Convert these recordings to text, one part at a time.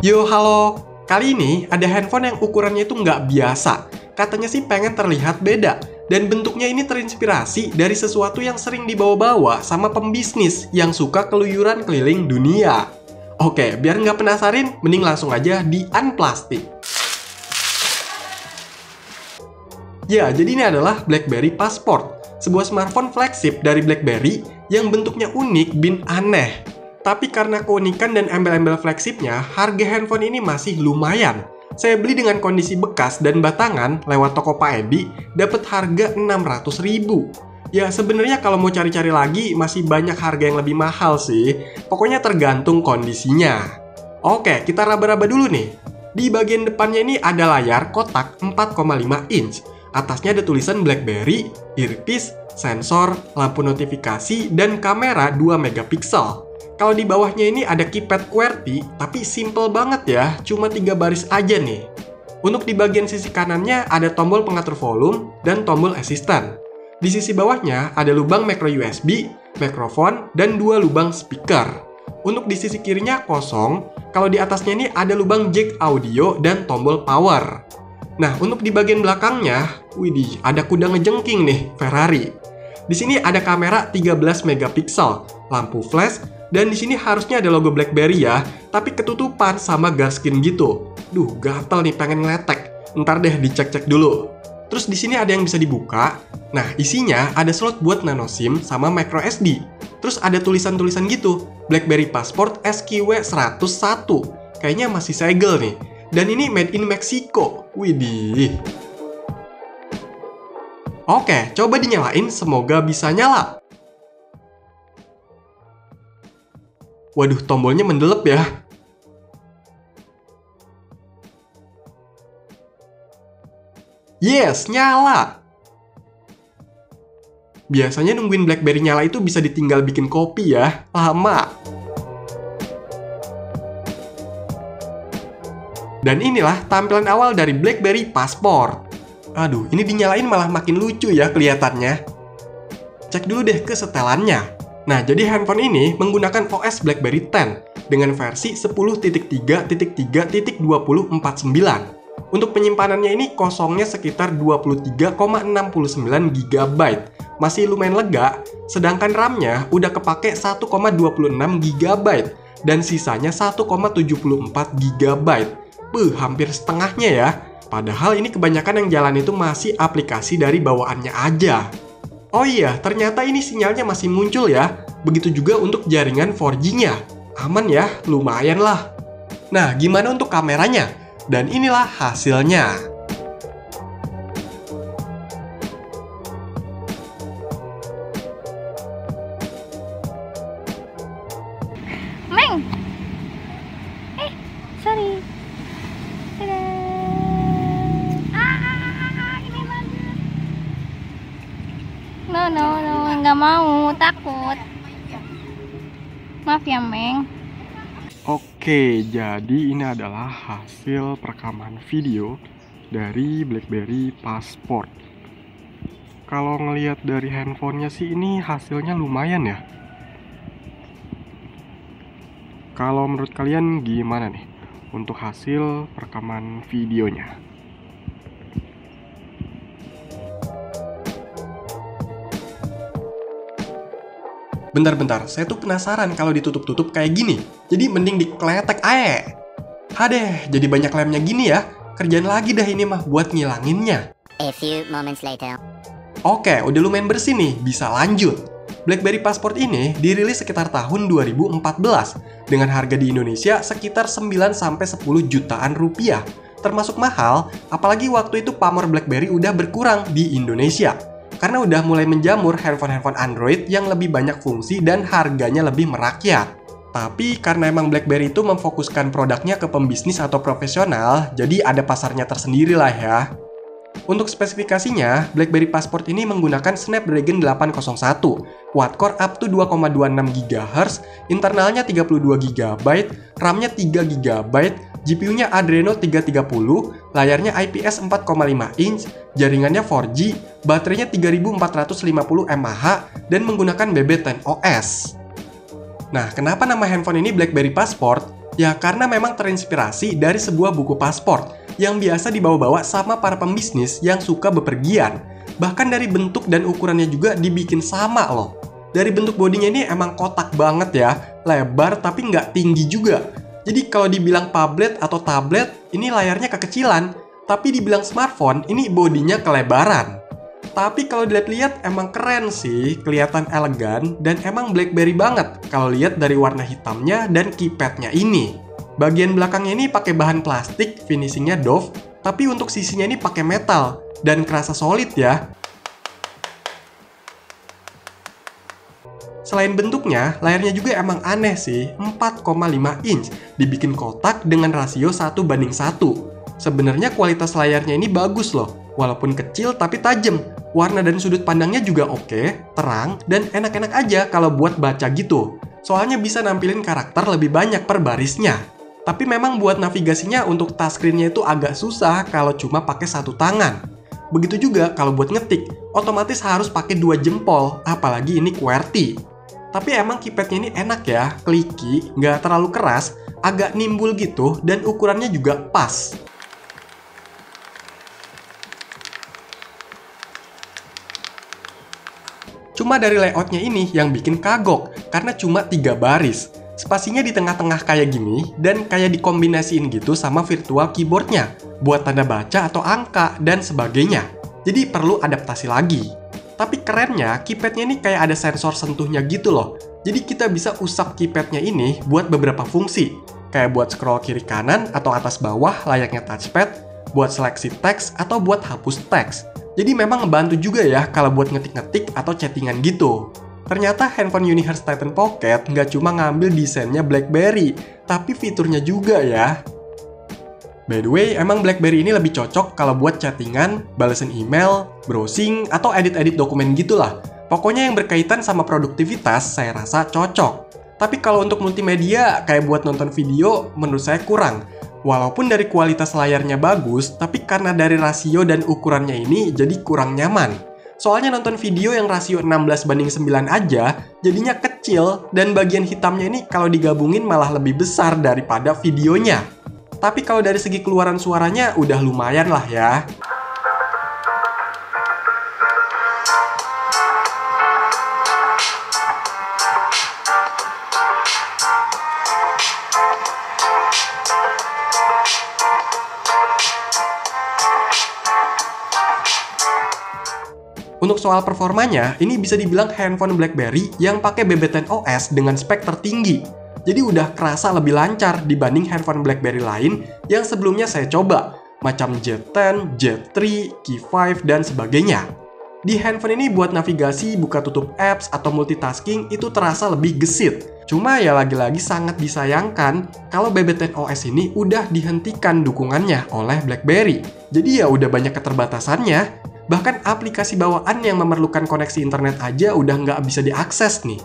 Yo, halo. Kali ini ada handphone yang ukurannya itu nggak biasa. Katanya sih pengen terlihat beda. Dan bentuknya ini terinspirasi dari sesuatu yang sering dibawa-bawa sama pembisnis yang suka keluyuran keliling dunia. Oke, biar nggak penasarin, mending langsung aja di unplastik. Ya, jadi ini adalah BlackBerry Passport, sebuah smartphone flagship dari BlackBerry yang bentuknya unik bin aneh. Tapi karena keunikan dan embel-embel flagshipnya, harga handphone ini masih lumayan. Saya beli dengan kondisi bekas dan batangan lewat toko Pak Edi, dapat harga 600.000. Ya sebenarnya kalau mau cari-cari lagi masih banyak harga yang lebih mahal sih. Pokoknya tergantung kondisinya. Oke, kita raba-raba dulu nih. Di bagian depannya ini ada layar kotak 4,5 inch. Atasnya ada tulisan BlackBerry, earpiece, sensor, lampu notifikasi, dan kamera 2 megapiksel. Kalau di bawahnya ini ada keypad QWERTY, tapi simple banget ya, cuma 3 baris aja nih. Untuk di bagian sisi kanannya ada tombol pengatur volume dan tombol assistant. Di sisi bawahnya ada lubang micro USB, mikrofon, dan 2 lubang speaker. Untuk di sisi kirinya kosong, kalau di atasnya ini ada lubang jack audio dan tombol power. Nah, untuk di bagian belakangnya, widih, ada kuda ngejengking nih, Ferrari. Di sini ada kamera 13 megapiksel, lampu flash, dan di sini harusnya ada logo BlackBerry ya, tapi ketutupan sama garskin gitu. Duh, gatel nih pengen ngeletek. Ntar deh dicek-cek dulu. Terus di sini ada yang bisa dibuka. Nah, isinya ada slot buat nano SIM sama micro SD. Terus ada tulisan-tulisan gitu, BlackBerry Passport SKW101. Kayaknya masih segel nih. Dan ini made in Mexico. Widih. Oke, coba dinyalain, semoga bisa nyala. Waduh, tombolnya mendelep ya. Yes, nyala! Biasanya nungguin BlackBerry nyala itu bisa ditinggal bikin kopi ya, lama. Dan inilah tampilan awal dari BlackBerry Passport. Aduh, ini dinyalain malah makin lucu ya kelihatannya. Cek dulu deh ke setelannya. Nah, jadi handphone ini menggunakan OS BlackBerry 10 dengan versi 10.3.3.2049. Untuk penyimpanannya ini kosongnya sekitar 23,69 GB. Masih lumayan lega, sedangkan RAM-nya udah kepake 1,26 GB dan sisanya 1,74 GB. Hampir setengahnya ya. Padahal ini kebanyakan yang jalan itu masih aplikasi dari bawaannya aja. Oh iya, ternyata ini sinyalnya masih muncul ya. Begitu juga untuk jaringan 4G-nya. Aman ya, lumayan lah. Nah, gimana untuk kameranya? Dan inilah hasilnya. Meng! Sorry. Ini bagus. No, nggak mau, takut. Maaf ya, Meng. Oke, jadi ini adalah hasil perekaman video dari BlackBerry Passport. Kalau ngelihat dari handphonenya sih ini hasilnya lumayan ya. Kalau menurut kalian gimana nih untuk hasil perekaman videonya? Bentar, saya tuh penasaran kalau ditutup-tutup kayak gini. Jadi mending dikletek aja. Hadeh, jadi banyak lemnya gini ya. Kerjaan lagi dah ini mah buat ngilanginnya. A few moments later. Oke, udah lumayan bersih nih, bisa lanjut. BlackBerry Passport ini dirilis sekitar tahun 2014 dengan harga di Indonesia sekitar 9-10 jutaan rupiah. Termasuk mahal, apalagi waktu itu pamor BlackBerry udah berkurang di Indonesia. Karena udah mulai menjamur handphone-handphone Android yang lebih banyak fungsi dan harganya lebih merakyat. Tapi karena emang BlackBerry itu memfokuskan produknya ke pembisnis atau profesional, jadi ada pasarnya tersendiri lah ya. Untuk spesifikasinya, BlackBerry Passport ini menggunakan Snapdragon 801, quad-core up to 2,26 GHz, internalnya 32 GB, RAM-nya 3 GB, GPU-nya Adreno 330, layarnya IPS 4,5 inch, jaringannya 4G, baterainya 3450 mAh, dan menggunakan BB10 OS. Nah, kenapa nama handphone ini BlackBerry Passport? Ya karena memang terinspirasi dari sebuah buku paspor yang biasa dibawa-bawa sama para pembisnis yang suka bepergian. Bahkan dari bentuk dan ukurannya juga dibikin sama loh. Dari bentuk bodinya ini emang kotak banget ya, lebar tapi nggak tinggi juga. Jadi kalau dibilang phablet atau tablet, ini layarnya kekecilan. Tapi dibilang smartphone, ini bodinya kelebaran. Tapi kalau dilihat-lihat emang keren sih, kelihatan elegan dan emang BlackBerry banget kalau lihat dari warna hitamnya dan keypadnya ini. Bagian belakangnya ini pakai bahan plastik, finishingnya doff, tapi untuk sisinya ini pakai metal dan kerasa solid ya. Selain bentuknya, layarnya juga emang aneh sih, 4,5 inch, dibikin kotak dengan rasio 1:1. Sebenarnya kualitas layarnya ini bagus loh, walaupun kecil tapi tajam. Warna dan sudut pandangnya juga oke, terang, dan enak-enak aja kalau buat baca gitu. Soalnya bisa nampilin karakter lebih banyak per barisnya. Tapi memang buat navigasinya untuk touchscreen-nya itu agak susah kalau cuma pakai satu tangan. Begitu juga kalau buat ngetik, otomatis harus pakai 2 jempol, apalagi ini QWERTY. Tapi emang keypadnya ini enak ya, clicky, nggak terlalu keras, agak nimbul gitu, dan ukurannya juga pas. Cuma dari layoutnya ini yang bikin kagok, karena cuma 3 baris. Spasinya di tengah-tengah kayak gini, dan kayak dikombinasiin gitu sama virtual keyboardnya, buat tanda baca atau angka, dan sebagainya. Jadi perlu adaptasi lagi. Tapi kerennya, keypadnya ini kayak ada sensor sentuhnya gitu loh. Jadi kita bisa usap keypadnya ini buat beberapa fungsi. Kayak buat scroll kiri kanan atau atas bawah layaknya touchpad, buat seleksi teks atau buat hapus teks. Jadi memang ngebantu juga ya kalau buat ngetik-ngetik atau chattingan gitu. Ternyata handphone Universe Titan Pocket nggak cuma ngambil desainnya BlackBerry, tapi fiturnya juga ya. By the way, emang BlackBerry ini lebih cocok kalau buat chattingan, balesan email, browsing, atau edit-edit dokumen gitulah. Pokoknya yang berkaitan sama produktivitas saya rasa cocok. Tapi kalau untuk multimedia, kayak buat nonton video, menurut saya kurang. Walaupun dari kualitas layarnya bagus, tapi karena dari rasio dan ukurannya ini jadi kurang nyaman. Soalnya nonton video yang rasio 16:9 aja, jadinya kecil, dan bagian hitamnya ini kalau digabungin malah lebih besar daripada videonya. Tapi kalau dari segi keluaran suaranya udah lumayan lah ya. Untuk soal performanya, ini bisa dibilang handphone BlackBerry yang pakai BB10OS dengan spek tertinggi. Jadi udah kerasa lebih lancar dibanding handphone BlackBerry lain yang sebelumnya saya coba, macam Z10, Z3, Key5, dan sebagainya. Di handphone ini buat navigasi, buka tutup apps, atau multitasking itu terasa lebih gesit. Cuma ya lagi-lagi sangat disayangkan kalau BB10OS ini udah dihentikan dukungannya oleh BlackBerry. Jadi ya udah banyak keterbatasannya. Bahkan aplikasi bawaan yang memerlukan koneksi internet aja udah nggak bisa diakses nih.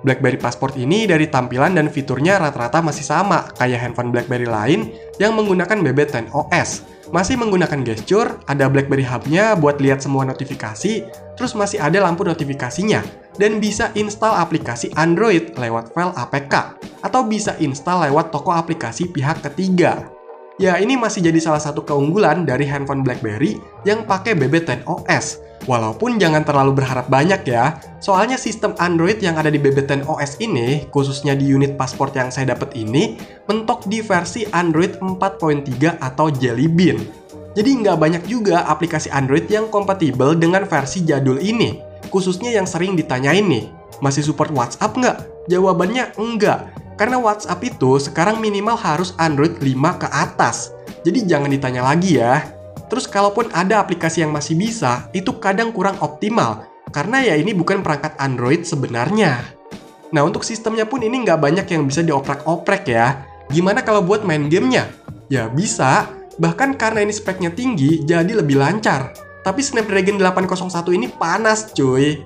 BlackBerry Passport ini dari tampilan dan fiturnya rata-rata masih sama kayak handphone BlackBerry lain yang menggunakan BB10OS. Masih menggunakan gesture, ada BlackBerry Hub-nya buat lihat semua notifikasi, terus masih ada lampu notifikasinya, dan bisa install aplikasi Android lewat file APK, atau bisa install lewat toko aplikasi pihak ketiga. Ya, ini masih jadi salah satu keunggulan dari handphone BlackBerry yang pakai BB10OS. Walaupun jangan terlalu berharap banyak ya, soalnya sistem Android yang ada di BB10OS ini, khususnya di unit pasport yang saya dapat ini, mentok di versi Android 4.3 atau Jelly Bean. Jadi nggak banyak juga aplikasi Android yang kompatibel dengan versi jadul ini, khususnya yang sering ditanyain nih, masih support WhatsApp nggak? Jawabannya enggak. Karena WhatsApp itu sekarang minimal harus Android 5 ke atas. Jadi jangan ditanya lagi ya. Terus kalaupun ada aplikasi yang masih bisa, itu kadang kurang optimal. Karena ya ini bukan perangkat Android sebenarnya. Nah untuk sistemnya pun ini nggak banyak yang bisa dioprek-oprek ya. Gimana kalau buat main gamenya? Ya bisa, bahkan karena ini speknya tinggi, jadi lebih lancar. Tapi Snapdragon 801 ini panas cuy.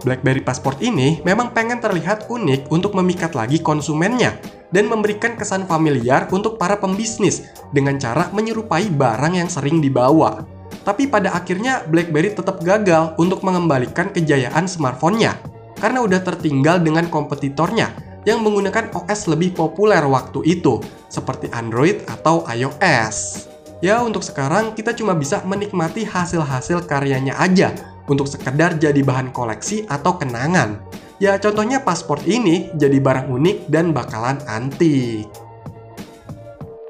BlackBerry Passport ini memang pengen terlihat unik untuk memikat lagi konsumennya dan memberikan kesan familiar untuk para pembisnis dengan cara menyerupai barang yang sering dibawa. Tapi pada akhirnya BlackBerry tetap gagal untuk mengembalikan kejayaan smartphone-nya karena udah tertinggal dengan kompetitornya yang menggunakan OS lebih populer waktu itu, seperti Android atau iOS. Ya, untuk sekarang kita cuma bisa menikmati hasil-hasil karyanya aja untuk sekedar jadi bahan koleksi atau kenangan. Ya, contohnya Passport ini jadi barang unik dan bakalan antik.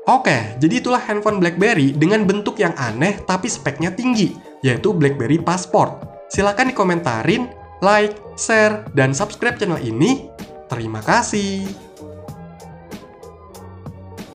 Oke, jadi itulah handphone BlackBerry dengan bentuk yang aneh tapi speknya tinggi, yaitu BlackBerry Passport. Silahkan dikomentarin, like, share, dan subscribe channel ini. Terima kasih.